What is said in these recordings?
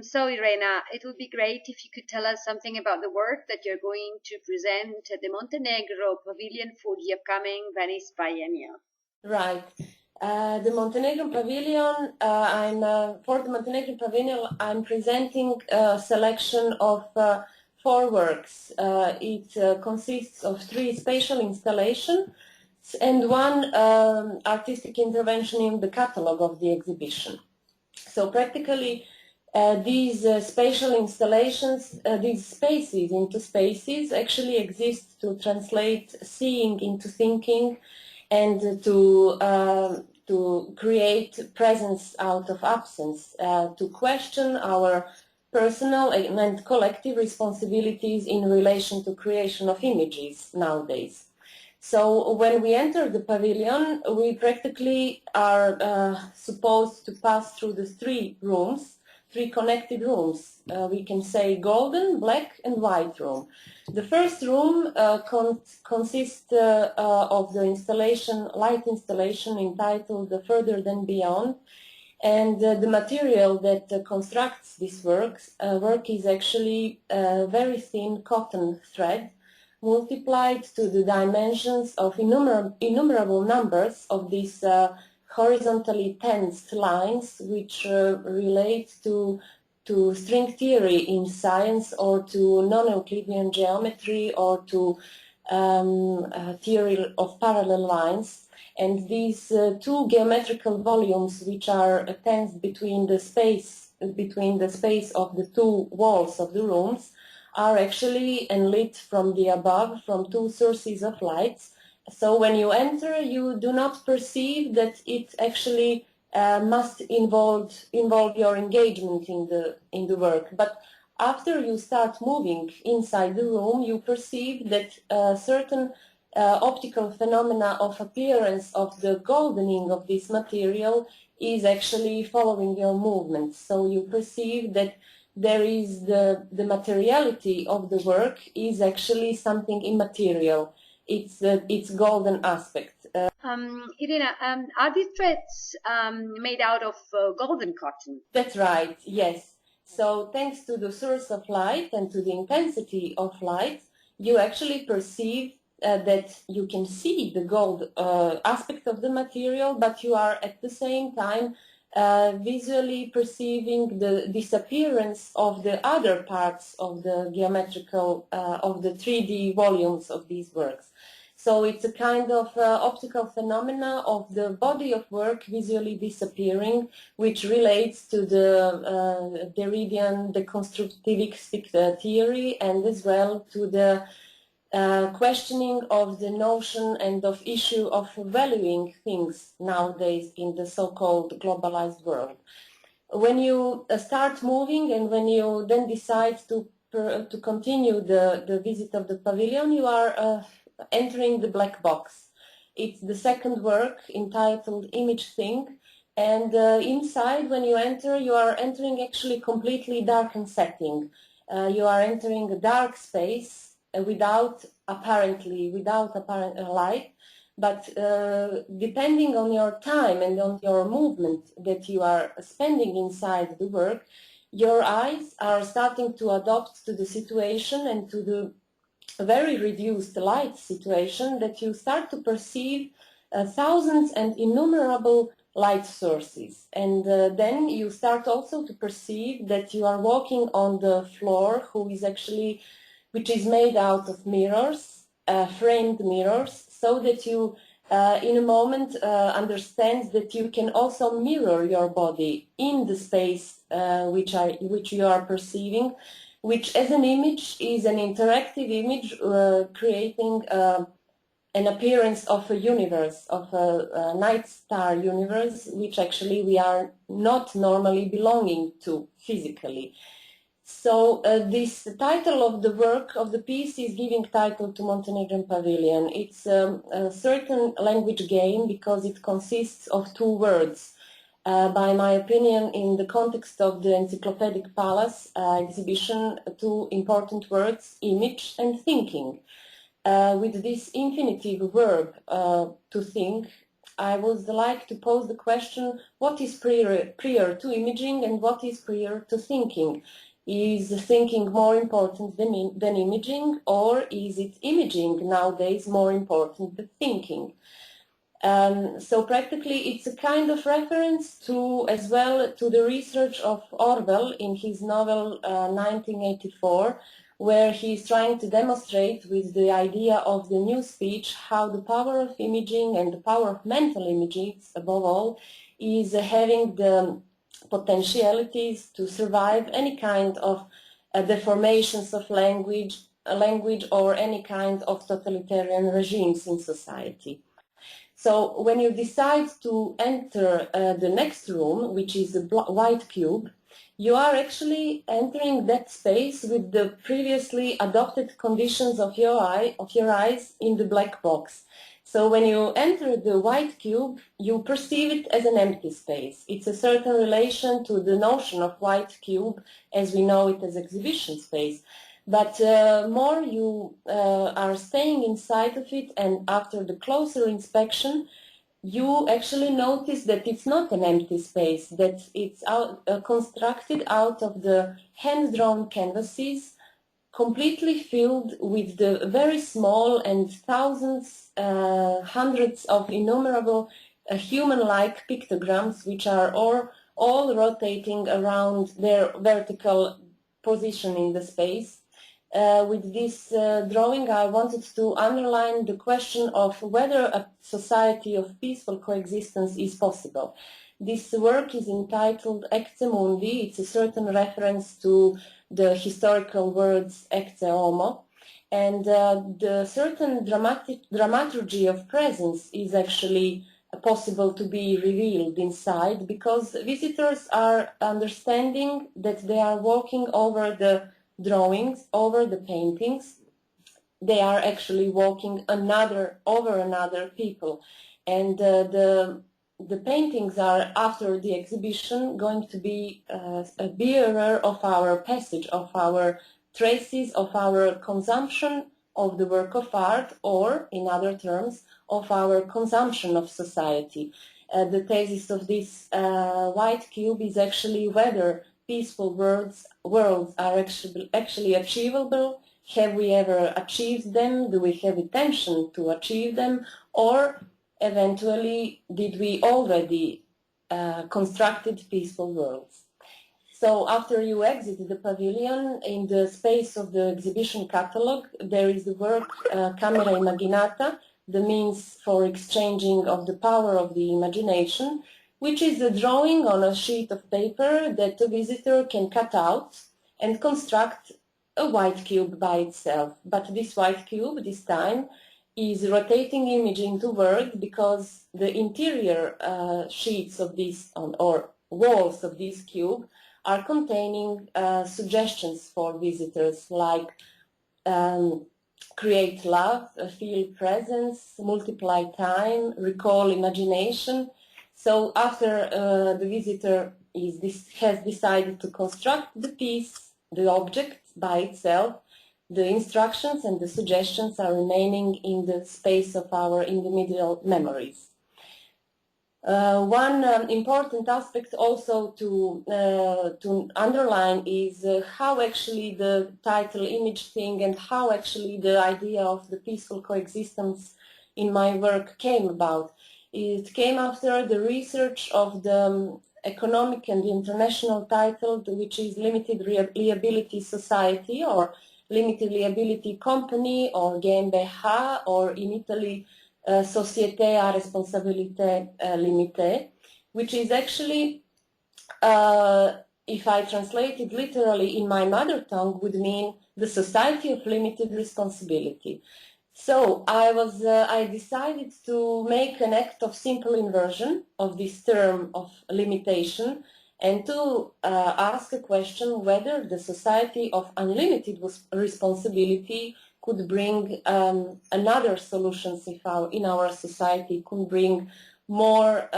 So Irena, it would be great if you could tell us something about the work that you're going to present at the Montenegro Pavilion for the upcoming Venice Biennial. Right. The Montenegro Pavilion, for the Montenegro Pavilion, I'm presenting a selection of 4 works. It consists of 3 spatial installations and 1 artistic intervention in the catalog of the exhibition. So practically, these spatial installations, these spaces into spaces, actually exist to translate seeing into thinking and to create presence out of absence, to question our personal and collective responsibilities in relation to creation of images nowadays. So when we enter the pavilion, we practically are supposed to pass through the 3 rooms, 3 connected rooms. We can say golden, black and white room. The first room consists of the installation, light installation entitled Further Than Beyond. And the material that constructs this work is actually very thin cotton thread, multiplied to the dimensions of innumerable numbers of these horizontally tensed lines, which relate to string theory in science, or to non-Euclidean geometry, or to theory of parallel lines. And these 2 geometrical volumes, which are tensed between the space of the 2 walls of the rooms, are actually enlit from the above, from 2 sources of light. So when you enter, you do not perceive that it actually must involve your engagement in the work. But after you start moving inside the room, you perceive that certain optical phenomena of appearance of the goldening of this material is actually following your movement. So you perceive that there is the materiality of the work is actually something immaterial. It's golden aspect. Irena, are these threads made out of golden cotton? That's right, yes. So thanks to the source of light and to the intensity of light, you actually perceive that you can see the gold aspect of the material, but you are at the same time visually perceiving the disappearance of the other parts of the geometrical, of the 3D volumes of these works. So it's a kind of optical phenomena of the body of work visually disappearing, which relates to the Derridian deconstructivistic theory, and as well to the questioning of the notion and of issue of valuing things nowadays in the so-called globalized world. When you start moving and when you then decide to continue the visit of the pavilion, you are entering the black box. It's the second work entitled Image Thing, and inside, when you enter, you are entering actually completely darkened setting. You are entering a dark space without apparent light, but depending on your time and on your movement that you are spending inside the work, your eyes are starting to adapt to the situation and to the very reduced light situation, that you start to perceive thousands and innumerable light sources. And then you start also to perceive that you are walking on the floor, which is made out of mirrors, framed mirrors, so that you in a moment understand that you can also mirror your body in the space which you are perceiving, which as an image is an interactive image creating an appearance of a universe, of a night star universe, which actually we are not normally belonging to physically. So this title of the work, of the piece, is giving title to Montenegrin Pavilion. It's a certain language game because it consists of 2 words. By my opinion, in the context of the Encyclopedic Palace exhibition, 2 important words, image and thinking. With this infinitive verb to think, I would like to pose the question, what is prior to imaging and what is prior to thinking? Is thinking more important than imaging, or is it imaging nowadays more important than thinking? So practically it's a kind of reference to, as well, to the research of Orwell in his novel 1984, where he is trying to demonstrate with the idea of the new speech how the power of imaging and the power of mental imaging, above all, is having the potentialities to survive any kind of deformations of language or any kind of totalitarian regimes in society. So when you decide to enter the next room, which is a white cube, you are actually entering that space with the previously adopted conditions of your eyes in the black box. So when you enter the white cube, you perceive it as an empty space. It's a certain relation to the notion of white cube as we know it as exhibition space. But more you are staying inside of it, and after the closer inspection, you actually notice that it's not an empty space, that it's constructed out of the hand-drawn canvases, completely filled with the very small and thousands, hundreds of innumerable human-like pictograms, which are all rotating around their vertical position in the space. With this drawing, I wanted to underline the question of whether a society of peaceful coexistence is possible. This work is entitled Ecce Mundi. It's a certain reference to the historical words Ecce Homo. And the certain dramaturgy of presence is actually possible to be revealed inside, because visitors are understanding that they are walking over the drawings, over the paintings. They are actually walking over another people, and the paintings are, after the exhibition, going to be a bearer of our passage, of our traces, of our consumption of the work of art, or, in other terms, of our consumption of society. The thesis of this white cube is actually whether peaceful worlds are actually achievable. Have we ever achieved them? Do we have intention to achieve them? Or eventually, did we already constructed peaceful worlds? So after you exit the pavilion, in the space of the exhibition catalog, there is the work Camera Imaginata, the means for exchanging of the power of the imagination, which is a drawing on a sheet of paper that the visitor can cut out and construct a white cube by itself. But this white cube, this time, is rotating imaging toward, because the interior sheets of this, or walls of this cube, are containing suggestions for visitors, like create love, feel presence, multiply time, recall imagination. So after the visitor has decided to construct the piece, the object by itself, the instructions and the suggestions are remaining in the space of our individual memories. One important aspect also to underline is how actually the title Image Thing and how actually the idea of the peaceful coexistence in my work came about. It came after the research of the economic and international title, which is Limited Liability Society, or Limited Liability Company, or GmbH, or in Italy, Société à Responsabilité Limitée, which is actually, if I translate it literally in my mother tongue, would mean the Society of Limited Responsibility. So I decided to make an act of simple inversion of this term of limitation, and to ask a question whether the society of unlimited responsibility could bring another solutions in our society, could bring more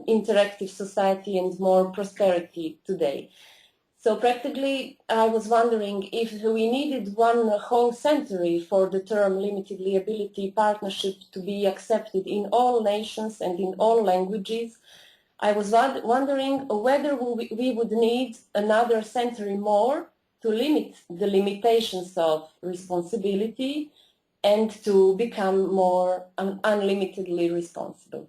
interactive society and more prosperity today. So practically, I was wondering if we needed one whole century for the term limited liability partnership to be accepted in all nations and in all languages. I was wondering whether we would need another century more to limit the limitations of responsibility and to become more unlimitedly responsible.